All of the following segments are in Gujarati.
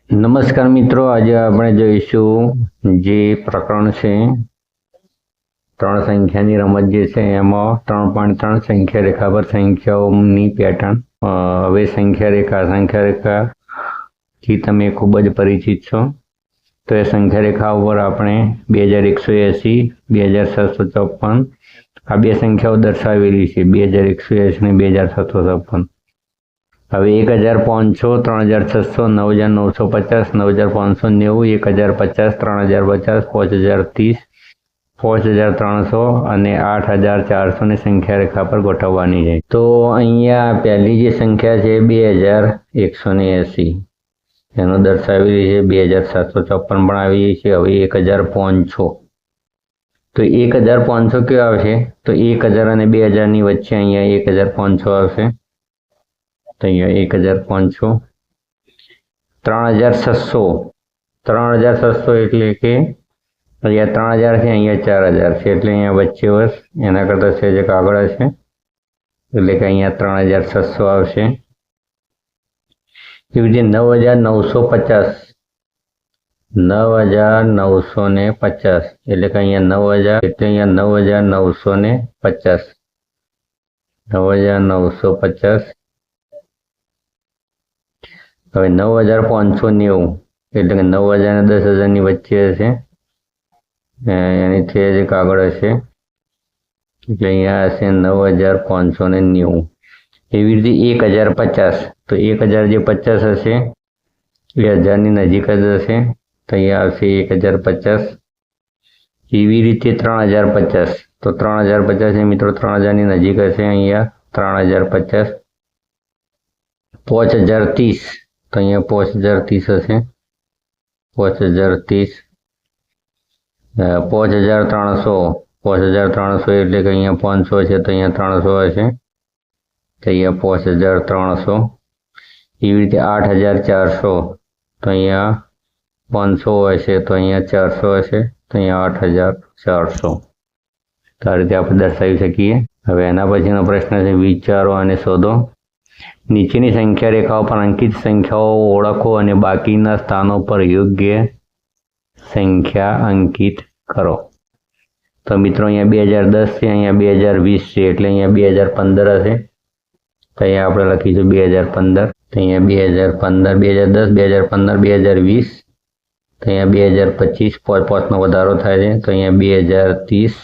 નમસ્કાર મિત્રો, આજે આપણે જોઈશું જે પ્રકરણ છે ત્રણ સંખ્યાની રમત જે છે એમાં 3.3 સંખ્યા રેખા પર સંખ્યાઓની પેટર્ન. હવે સંખ્યા રેખાથી તમે ખૂબ જ પરિચિત છો. તો એ સંખ્યા રેખા ઉપર આપણે 2180, 2754 આ બે સંખ્યાઓ દર્શાવેલી છે, 2180 અને 2754. હવે 1500, 3600, 9950, 9590, 1050, 3050, 5030, 5300 અને 8400 ની સંખ્યા રેખા પર ગોઠવવાની છે. તો અહીંયા પહેલી જે સંખ્યા છે 2180, એનો દર્શાવેલી છે. 2754 પણ આવી છે. હવે 1500, તો 1500 કયો આવશે? તો 1000 અને 2000 ની વચ્ચે અહીંયા 1500 આવશે. તો અહીંયા 1500. 3600 એટલે કે અહીંયા 3000 છે, અહીંયા 4000 છે, એટલે અહીંયા વચ્ચે વર્ષ એના કરતાં સહેજ આગળ હશે, એટલે કે અહીંયા 3600 આવશે. એવી રીતે 9950, 9950 એટલે કે અહીંયા 9000, એટલે અહીંયા 9950, 9950. હવે 9590 એટલે કે 9000 અને 10000 ની વચ્ચે હશે, એની સહેજ આગળ હશે, એટલે અહીંયા હશે 9590. એવી રીતે 1050, તો 1000 જે 50 હશે એ 1000 ની નજીક જ હશે, તો અહીંયા આવશે 1050. એવી રીતે 3050, તો 3050 એ મિત્રો 3000 ની નજીક હશે, અહીંયા 3050. 5030, તો અહીંયા 5030 હશે, 5030. 5300 એટલે કે અહીંયા 500 છે, તો અહીંયા 300 હશે, તો અહીંયા 5300. એવી રીતે 8400, તો અહીંયા 500 હશે, તો અહીંયા 400 હશે, તો અહીંયા 8400. તો આ રીતે આપણે દર્શાવી શકીએ. હવે એના પછીનો પ્રશ્ન છે વિચારો અને શોધો. નીચેની સંખ્યા રેખાઓ પર અંકિત સંખ્યાઓ ઓળખો અને બાકીના સ્થાનો પર યોગ્ય સંખ્યા અંકિત કરો. તો મિત્રો અહીંયા 2010 છે, અહીંયા 2020 છે, એટલે અહીંયા 2015 હશે, તો અહીંયા આપણે લખીશું 2015. તો અહીંયા 2015, 2010, 2015, 2020, તો અહીંયા 2025, 5નો વધારો થાય છે, તો અહીંયા 2030,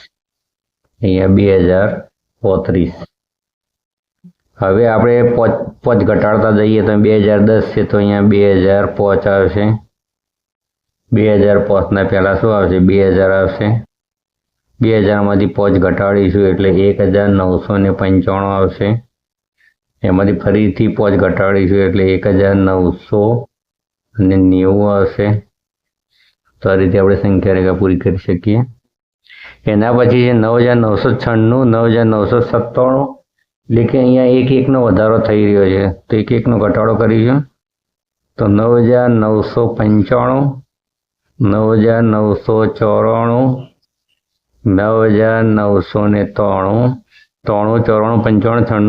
અહીંયા 2035. હવે આપણે 5 ઘટાડતા જઈએ તો 2010 છે, તો અહીંયા 2005 આવશે. 2005 ના પહેલા શું આવશે? 2000 આવશે. 2000 માંથી 5 ઘટાડીશું એટલે 1995 આવશે. એમાંથી ફરીથી 5 ઘટાડીશું એટલે 1990 આવશે. તો આ રીતે આપણે સંખ્યા રેખા પૂરી કરી શકીએ. એના પછી છે 9996, 9997, એટલે કે અહીંયા 1 નો વધારો થઈ રહ્યો છે, તો 1 નો ઘટાડો કરીશું, તો 9995, 9994, 9993, 93, 94, 95,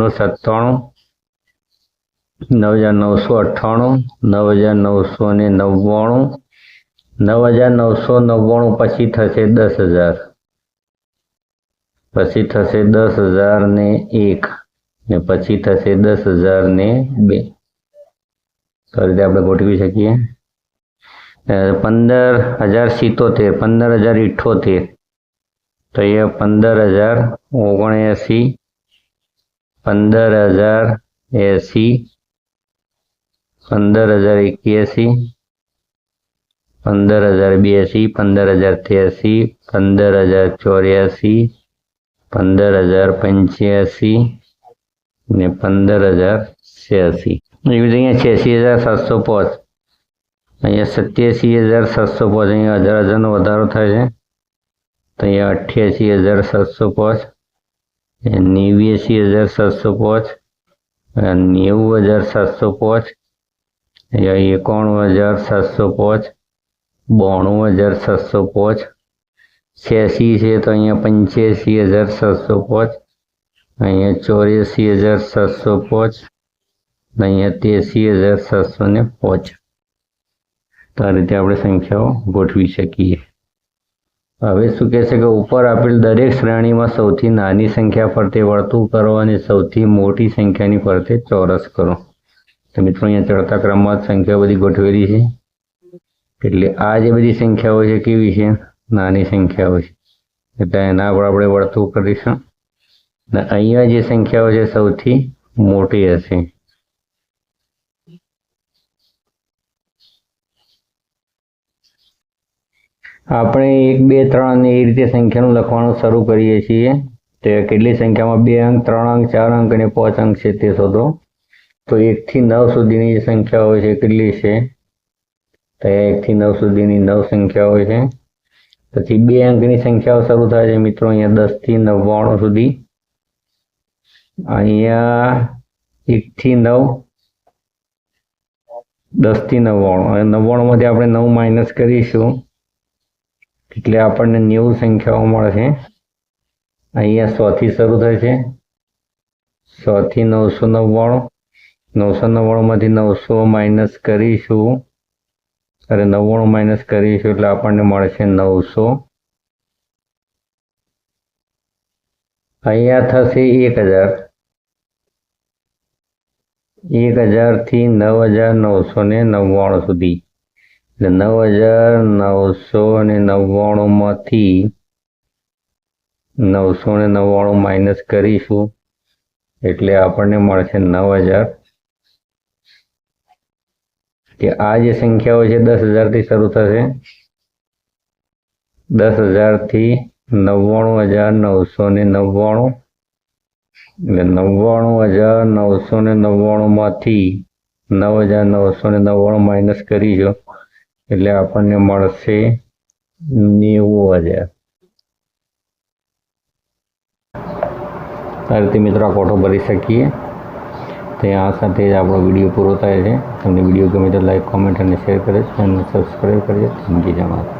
96, 97, 9999, પછી થશે 10000, પછી થશે 10001 ને પછી થશે 10002. તો રીતે આપણે ગોઠવી શકીએ. 15077, 15078, તો એ 15079, 15080, 15081, 15082, 15083, 15084, 15085 ને 15086. એવી રીતે અહીંયા 86705, અહીંયા 87705, અહીંયા 1000 નો વધારો થાય છે, તો અહીંયા 88705, 89705, 90705, અહીંયા 91705, 92705. 86 છે, તો અહીંયા 85705, અહીંયા 84705, અહીંયા 83705. તો આ રીતે આપણે સંખ્યાઓ ગોઠવી શકીએ. હવે શું કહે છે કે ઉપર આપેલ દરેક શ્રેણીમાં સૌથી નાની સંખ્યા ફરતે વર્તુળ કરો અને સૌથી મોટી સંખ્યાની ફરતે ચોરસ કરો. તો મિત્રો અહીંયા ચડતા ક્રમમાં સંખ્યાઓ બધી ગોઠવેલી છે. એટલે આ જે બધી સંખ્યાઓ છે કેવી છે? નાની સંખ્યાઓ છે. એટલે એના પર આપણે વર્તુળ કરીશું. અને અહીંયા જે સંખ્યાઓ છે સૌથી મોટી હશે. આપણે 1, 2, 3 અને એ રીતે સંખ્યાનું લખવાનું શરૂ કરીએ છીએ. તો કેટલી સંખ્યામાં 2 અંક, 3 અંક, 4 અંક અને 5 અંક છે તે શોધો. તો 1 થી 9 સુધીની જે સંખ્યાઓ છે કેટલી છે? તો 1 થી 9 સુધીની 9 સંખ્યાઓ છે. પછી 2 અંકની સંખ્યાઓ શરૂ થાય છે મિત્રો અહીંયા 10 થી 99 સુધી. અહીંયા 1 થી 9, 10 થી 99 અને 99 માંથી આપણે 9 માઇનસ કરીશું એટલે આપણને 90 સંખ્યાઓ મળશે. અહીંયા 100 થી શરૂ થાય છે. 100 થી 999, 999 માંથી 900 માઇનસ કરીશું અને 99 માઇનસ કરીશું એટલે આપણને મળશે 900. અહીંયા થશે 1000. 1000 થી 9999 સુધી. એટલે 9999 માંથી 999 માઇનસ કરીશું એટલે આપણને મળશે 9000. કે આ જે સંખ્યાઓ છે 10000 થી શરૂ થશે. 10000 થી 99999 એટલે 99999 માંથી 9999 માઇનસ કરીશું એટલે આપણને મળશે 90000. આ રીતે મિત્રો આ કોઠો ભરી શકીએ. તો આ સાથે જ આપણો વિડીયો પૂરો થાય છે. તમને વિડીયો ગમે તો લાઈક, કોમેન્ટ અને શેર કરે. ચેનલ સબસ્ક્રાઈબ કરજો. Thank you.